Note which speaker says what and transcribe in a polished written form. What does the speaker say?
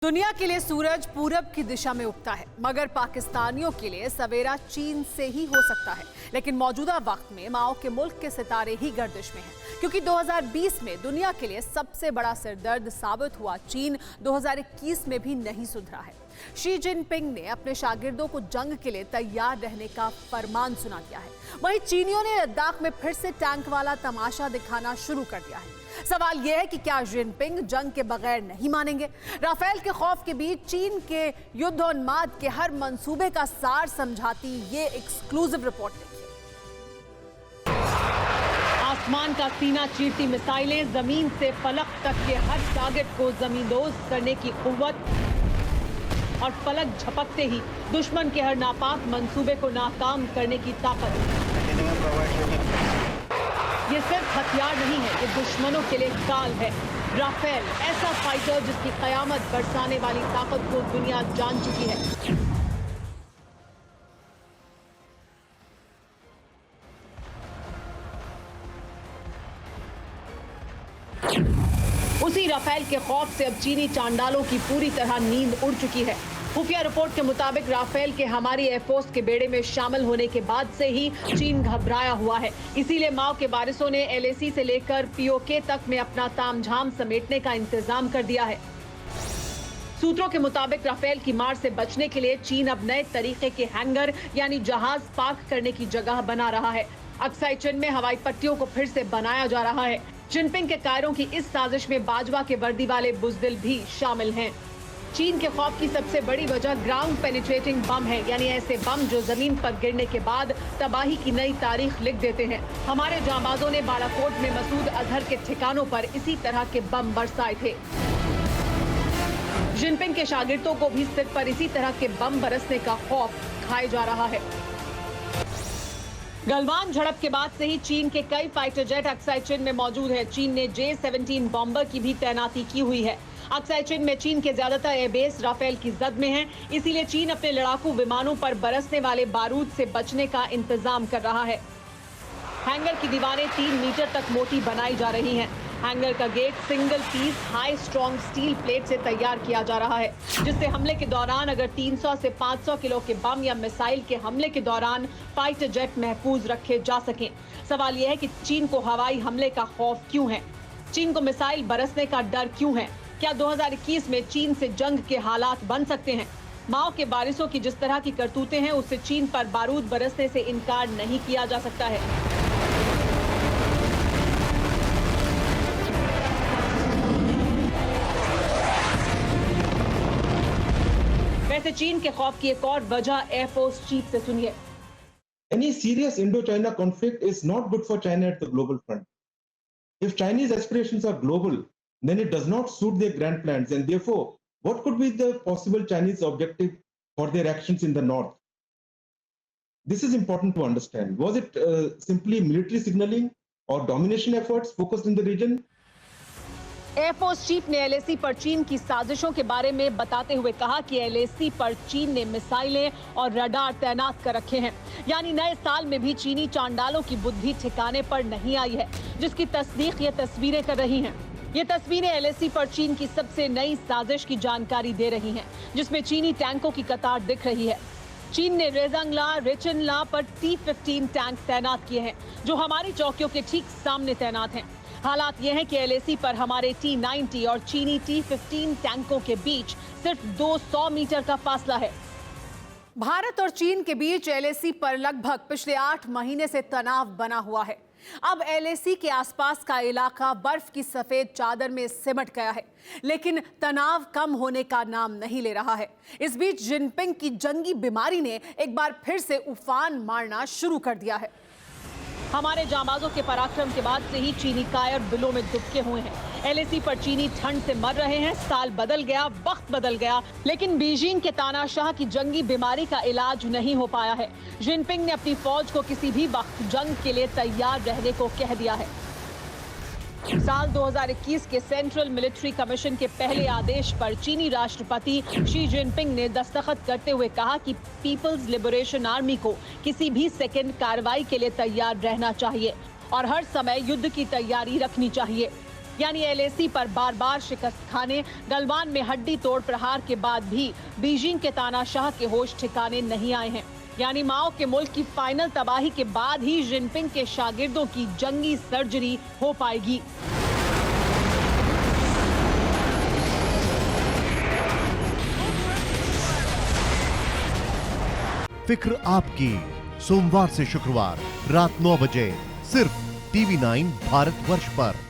Speaker 1: दुनिया के लिए सूरज पूरब की दिशा में उगता है, मगर पाकिस्तानियों के लिए सवेरा चीन से ही हो सकता है। लेकिन मौजूदा वक्त में माओ के मुल्क के सितारे ही गर्दिश में हैं, क्योंकि 2020 में दुनिया के लिए सबसे बड़ा सिरदर्द साबित हुआ चीन 2021 में भी नहीं सुधरा है। शी जिनपिंग ने अपने शागिर्दों को जंग के लिए तैयार रहने का फरमान सुना दिया है। वहीं चीनियों ने लद्दाख में फिर से टैंक वाला तमाशा दिखाना शुरू कर दिया है। सवाल यह है कि क्या जिनपिंग जंग के बगैर नहीं मानेंगे? राफेल के खौफ के बीच चीन के युद्धोन्माद के हर मंसूबे का सार समझाती ये एक्सक्लूसिव रिपोर्ट देखिए। आसमान का सीना चीरती मिसाइलें, जमीन से फलक तक के हर टारगेट को जमींदोज करने की कुव्वत और फलक झपकते ही दुश्मन के हर नापाक मंसूबे को नाकाम करने की ताकत। ये सिर्फ हथियार नहीं है, ये दुश्मनों के लिए काल है। राफेल ऐसा फाइटर जिसकी कयामत बरसाने वाली ताकत को दुनिया जान चुकी है। उसी राफेल के खौफ से अब चीनी चांडालों की पूरी तरह नींद उड़ चुकी है। खुफिया रिपोर्ट के मुताबिक राफेल के हमारी एयरफोर्स के बेड़े में शामिल होने के बाद से ही चीन घबराया हुआ है। इसीलिए माओ के वारिसों ने LAC से लेकर POK तक में अपना तामझाम समेटने का इंतजाम कर दिया है। सूत्रों के मुताबिक राफेल की मार से बचने के लिए चीन अब नए तरीके के हैंगर यानी जहाज पार्क करने की जगह बना रहा है। अक्साई चिन में हवाई पट्टियों को फिर से बनाया जा रहा है। जिनपिंग के कायरों की इस साजिश में बाजवा के वर्दी वाले बुजदिल भी शामिल हैं। चीन के खौफ की सबसे बड़ी वजह ग्राउंड पेनिट्रेटिंग बम है, यानी ऐसे बम जो जमीन पर गिरने के बाद तबाही की नई तारीख लिख देते हैं। हमारे जांबाजों ने बालाकोट में मसूद अजहर के ठिकानों पर इसी तरह के बम बरसाए थे। जिनपिंग के शागिर्दों को भी सिर पर इसी तरह के बम बरसने का खौफ खाए जा रहा है। गलवान झड़प के बाद से ही चीन के कई फाइटर जेट अक्साई चिन में मौजूद है। चीन ने J-17 बॉम्बर की भी तैनाती की हुई है। अक्साई चिन में चीन के ज्यादातर एयरबेस राफेल की जद में हैं, इसीलिए चीन अपने लड़ाकू विमानों पर बरसने वाले बारूद से बचने का इंतजाम कर रहा है। हैंगर की दीवारें 3 मीटर तक मोटी बनाई जा रही हैं। हैंगर का gate single piece high strong steel plate से तैयार किया जा रहा है, जिससे हमले के दौरान अगर 300 से 500 किलो के बम या मिसाइल के हमले के दौरान फाइटर जेट महफूज रखे जा सकें। सवाल यह है कि चीन को हवाई हमले का खौफ क्यों है? चीन को मिसाइल बरसने का डर क्यों है? क्या 2021 में चीन से जंग के हालात बन सकते हैं? माओ के वारिसों की जिस तरह की करतूतें हैं, उससे चीन पर बारूद बरसने से इनकार नहीं किया जा सकता है। वैसे चीन के खौफ की एक और वजह एयरफोर्स चीफ से सुनिए।
Speaker 2: Any serious Indo-China conflict is not good for China at the global front. If Chinese aspirations are global, then it does not suit their grand plans, and therefore, what could be the possible Chinese objective for their actions in the north? This is important to understand. Was it simply military signaling or domination efforts focused in the region?
Speaker 1: Air force chief ने LAC पर चीन की साजिशों के बारे में बताते हुए कहा कि LAC पर चीन ने मिसाइलें और रडार तैनात कर रखे हैं, यानी नए साल में भी चीनी चांडालों की बुद्धि ठिकाने पर नहीं आई है, जिसकी तस्दीक ये तस्वीरें कर रही हैं। ये तस्वीरें LAC पर चीन की सबसे नई साजिश की जानकारी दे रही हैं, जिसमें चीनी टैंकों की कतार दिख रही है। चीन ने रेजंगला, रेचिनला पर T-15 टैंक तैनात किए हैं, जो हमारी चौकियों के ठीक सामने तैनात हैं। हालात ये हैं कि LAC पर हमारे T-90 और चीनी T-15 टैंकों के बीच सिर्फ 200 मीटर का फासला है। भारत और चीन के बीच LAC पर लगभग पिछले 8 महीने से तनाव बना हुआ है। अब LAC के आसपास का इलाका बर्फ की सफेद चादर में सिमट गया है, लेकिन तनाव कम होने का नाम नहीं ले रहा है। इस बीच जिनपिंग की जंगी बीमारी ने एक बार फिर से उफान मारना शुरू कर दिया है। हमारे जांबाजों के पराक्रम के बाद से ही चीनी कायर बिलों में दुबके हुए हैं। LAC पर चीनी ठंड से मर रहे हैं। साल बदल गया, वक्त बदल गया, लेकिन बीजिंग के तानाशाह की जंगी बीमारी का इलाज नहीं हो पाया है। जिनपिंग ने अपनी फौज को किसी भी वक्त जंग के लिए तैयार रहने को कह दिया है। साल 2021 के सेंट्रल मिलिट्री कमीशन के पहले आदेश पर चीनी राष्ट्रपति शी जिनपिंग ने दस्तखत करते हुए कहा कि पीपल्स लिबरेशन आर्मी को किसी भी सेकेंड कार्रवाई के लिए तैयार रहना चाहिए और हर समय युद्ध की तैयारी रखनी चाहिए। यानी एलएसी पर बार बार शिकस्त खाने, गलवान में हड्डी तोड़ प्रहार के बाद भी बीजिंग के तानाशाह के होश ठिकाने नहीं आए हैं। यानी माओ के मुल्क की फाइनल तबाही के बाद ही जिनपिंग के शागिर्दों की जंगी सर्जरी हो पाएगी।
Speaker 3: फिक्र आपकी, सोमवार से शुक्रवार रात 9 बजे सिर्फ TV9 भारतवर्ष पर।